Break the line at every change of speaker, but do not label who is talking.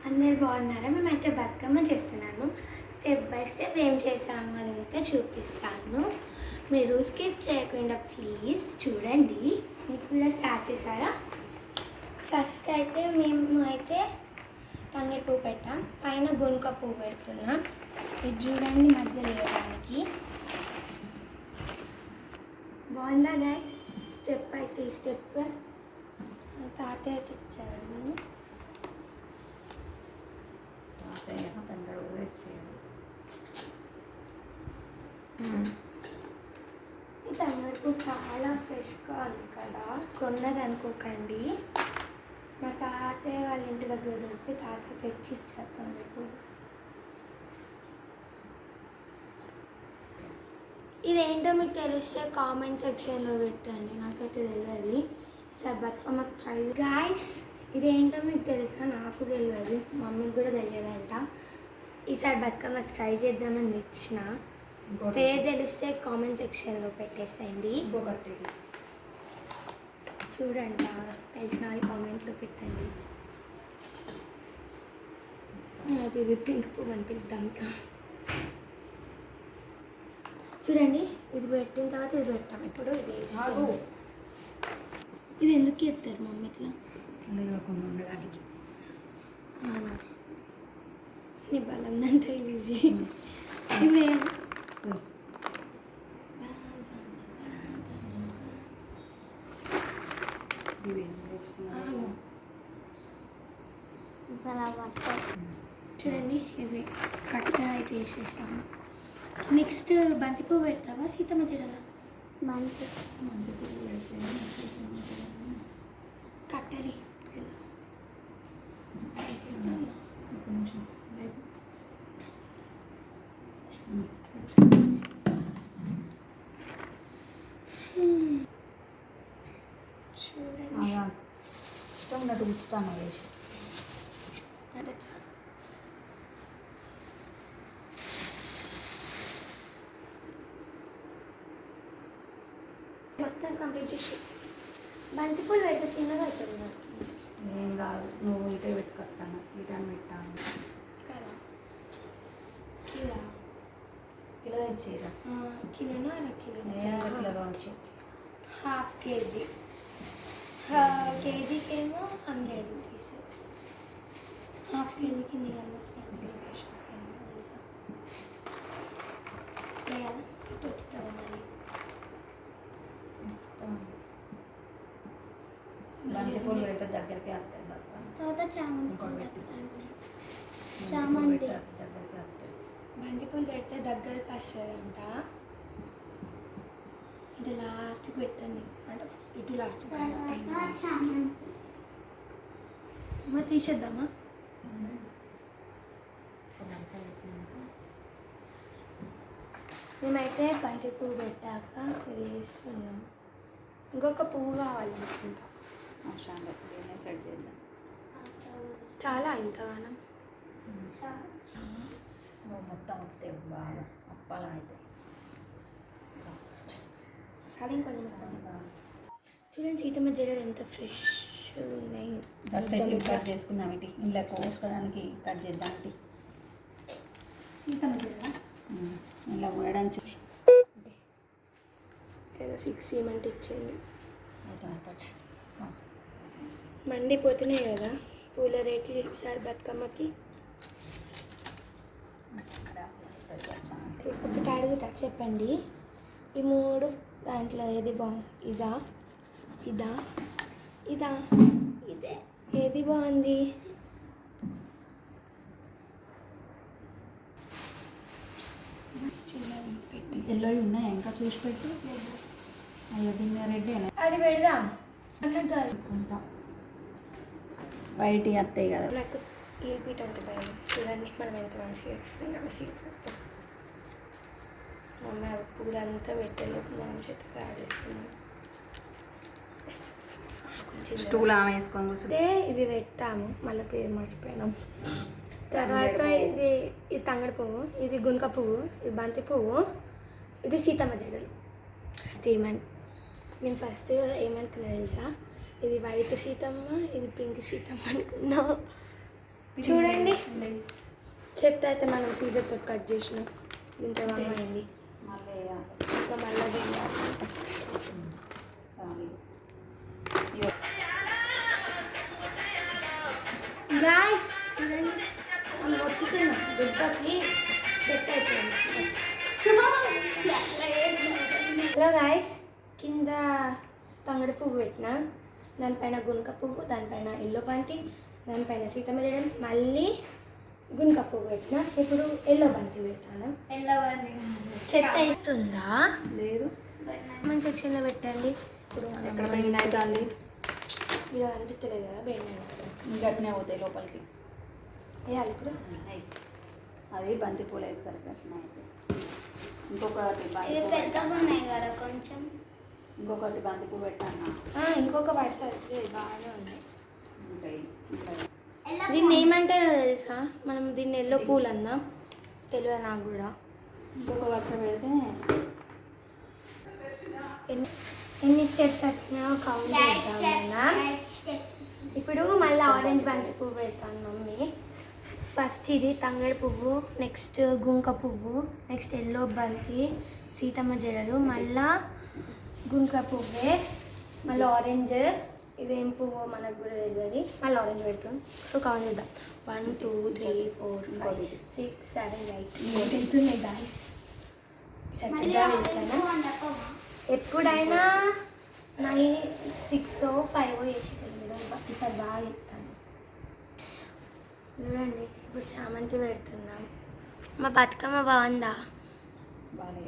అందరు బాగున్నారా? మేమైతే బతుకమ్మ చేస్తున్నాను. స్టెప్ బై స్టెప్ ఏం చేసాము అదంతా చూపిస్తాను. మీరు స్కిప్ చేయకుండా ప్లీజ్ చూడండి. మీకు కూడా స్టార్ట్ చేశారా? ఫస్ట్ అయితే మేము అయితే తంగేడు పువ్వు పెట్టాం, పైన గునుక పువ్వు పెడుతున్నాం. ఇది చూడండి మధ్యలో వేయడానికి. బాగుందా గైస్? స్టెప్ అయితే ఈ స్టెప్ తాతయ్య అయితే ఇచ్చారు. ఈ తంగేడు పువ్వు చాలా ఫ్రెష్గా ఉంది కదా, కొన్నది అనుకోకండి. మా తాతయ్య వాళ్ళ ఇంటి దగ్గర దొరికితే తాతయ్య తెచ్చి ఇచ్చారు తంగేడు పువ్వు. ఇదేంటో మీకు తెలిస్తే కామెంట్ సెక్షన్లో పెట్టండి, నాకైతే తెలియదు. ఈసారి బతుకమ్మ ట్రై గాయ్స్. ఇదేంటో మీకు తెలుసా? నాకు తెలియదు, మమ్మీకి కూడా తెలియదంట. ఈసారి బతుకమ్మ ట్రై చేద్దామని తెచ్చిన. పేరు తెలిస్తే కామెంట్ సెక్షన్లో పెట్టేసేయండి. చూడండి, తెలిసిన వాళ్ళు కామెంట్లో పెట్టండి. ఇది పింక్ పువ్వు అని పిలుద్దాం. ఇక చూడండి, ఇది పెట్టిన తర్వాత ఇది పెట్టాం. ఇప్పుడు ఇది ఇది ఎందుకు ఎత్తారు మమ్మీ ఇట్లా
ఉండడానికి?
నీ బలం అంతా యూజ్ చేయి. ఇప్పుడు చూడండి, ఇవి కట్ట అయితే వేసేస్తాము. నెక్స్ట్ బంతి పువ్వు పెడతావా సీతమ్మ జడల?
బంతి
కట్టలి చూడండి.
ఇష్టం ఉన్నట్టు ఉంచుతాను వేసి.
మొత్తం కంప్లీట్ చేసి బంతి పూలు పెడితే చిన్నగా అవుతుంది.
ఏం కాదు, నువ్వు ఇటే పెట్టుకొస్తాను, ఇటని పెట్టాను
కదా. కిలో
కిలో తెచ్చేదా?
కిలోనా అర కిలో?
కిలో కావచ్చు.
Half KG. కేజీకేమో 100 రూపీస్. హాఫ్ కేజీకి వేయాలా? ఇటు వచ్చుతావా మరి?
బంతి పూలు పెడితే దగ్గరికి వస్తాయి.
తర్వాత చామంతి
దగ్గరికి వస్తాయి.
బంతి పూలు పెడితే దగ్గరికి వస్తాయంట. ఇటు లాస్ట్కి పెట్టండి, అంటే ఇటు లాస్ట్ మరి తీసేద్దామా? మేమైతే బంతి పువ్వు పెట్టాక ఇది వేస్తున్నాం. ఇంకొక పువ్వు కావాలి అనుకుంటా.
సెట్ చేద్దాం.
చాలా ఇంతగానం
మొత్తం వస్తాయి బాగా అప్పాలా అయితే.
సరే ఇంకొంచెం చూడండి, సీతమ్మ జడలు ఎంత ఫ్రెష్ ఉన్నాయి.
ఫస్ట్ అయితే కట్ చేసుకుందాం. ఇటు ఇలా కోసుకోవడానికి కట్ చేద్దాం.
సీతమ్మ జడ
ఇలా వేయడానికి
ఏదో 6 ఇవ్వమంటే ఇచ్చింది. మండిపోతున్నాయి కదా పూల రేట్లు ఈసారి బతుకమ్మకి. ఒకటి అడుగుతా, చెప్పండి. ఈ 3 దాంట్లో ఏది బాగుంది? ఇదా ఇదా ఇదా ఇదే ఏది బాగుంది?
ఎల్లో ఉన్నాయా? ఇంకా చూసి పెట్టి. అయ్యో దీన్ని రెడ్
అది పెడదాం అన్నట్టు
వైట్ వస్తాయి కదా.
నాకు ఈ పీట అంటే భయం. చూడండి మనం ఎంత మంచిగా ఇస్తున్నాం. సీజన్ మమ్మీ పూలంతా పెట్టేలోపు మనం చేత తయారు చేస్తున్నాం.
స్టూల్ ఆమె వేసుకొని కూర్చుంటే
ఇది పెట్టాము, మళ్ళీ పేరు మర్చిపోయినాం. తర్వాత ఇది తంగడి పువ్వు, ఇది గునుక పువ్వు, ఇది బంతి పువ్వు, ఇది సీతమ్మ జడలు. నేను ఫస్ట్ ఏమనుకున్నా తెలుసా? ఇది వైట్ సీతమ్మ, ఇది పింక్ సీతమ్మ అనుకున్నా. చూడండి
చెట్లే
చెత్త అయితే మనం సీజర్తో కట్ చేసినాం. ఇంత అయింది,
మళ్ళీ వేయాలి.
ఇంకా మళ్ళీ చేయాలి.
చాలు.
గాయస్ వచ్చుతున్నా దెబ్బకి సెట్ అయిపోయింది. హలో గాయస్, కింద తంగడి పువ్వు పెట్టిన, దానిపైన గునుక పువ్వు, దానిపైన ఎల్లో బంతి, దానిపైన సీతమ్మ జడ, మళ్ళీ గునుక పువ్వు పెట్టిన. ఇప్పుడు ఎల్లో బంతి పెడతాను. చెత్త అవుతుందా?
లేదు,
మన సెక్షన్లో పెట్టండి. ఇప్పుడు
ఎక్కడ బెండ్ అవుతుంది?
ఇలా అనిపించలేదు కదా బెండ్
గట్టినే అవుతాయి లోపలికి.
వేయాలి ఇప్పుడు.
అది బంతి పూలు వేస్తారు గట్టినే అయితే. ఇంకొకటి బంతి పువ్వు
పెద్దగా ఉన్నాయి కదా కొంచెం.
ఇంకొకటి బంతి పువ్వు పెట్టాను.
ఇంకొక వరుస అయితే బాగానే ఉన్నాయి.
ఉంటాయి ఉంటాయి.
దీన్ని ఏమంటారో తెలుసా? మనం దీన్ని ఎల్లో పూలు అన్నా, తెలియదు నాకు కూడా.
ఇంకొక వరుస పెడితే
ఎన్ని స్టెప్స్ వచ్చినాయో కౌంట్ చేద్దాం. ఇప్పుడు మళ్ళీ ఆరెంజ్ బంతి పువ్వు పెడతాను మమ్మీ. ఫస్ట్ ఇది తంగడి పువ్వు, నెక్స్ట్ గుంక పువ్వు, నెక్స్ట్ ఎల్లో బంతి, సీతమ్మ జడలు, మళ్ళా గుంక పువ్వే, మళ్ళీ ఆరెంజ్. ఇదేం పువ్వు మనకు కూడా తెలియదు. మళ్ళీ ఆరెంజ్ పెడతాం. సో కౌంట్ చేద్దాం. 1 2 3 4 5 6 7 8 వెళ్తున్నాయి గాయస్. ఎప్పుడైనా 9 6 5 వేసి ఈసారి బాగా చెప్తాను. చూడండి ఇప్పుడు చామంతి పెడుతున్నాం. మా బతుకమ్మ బాగుందా?
బాగా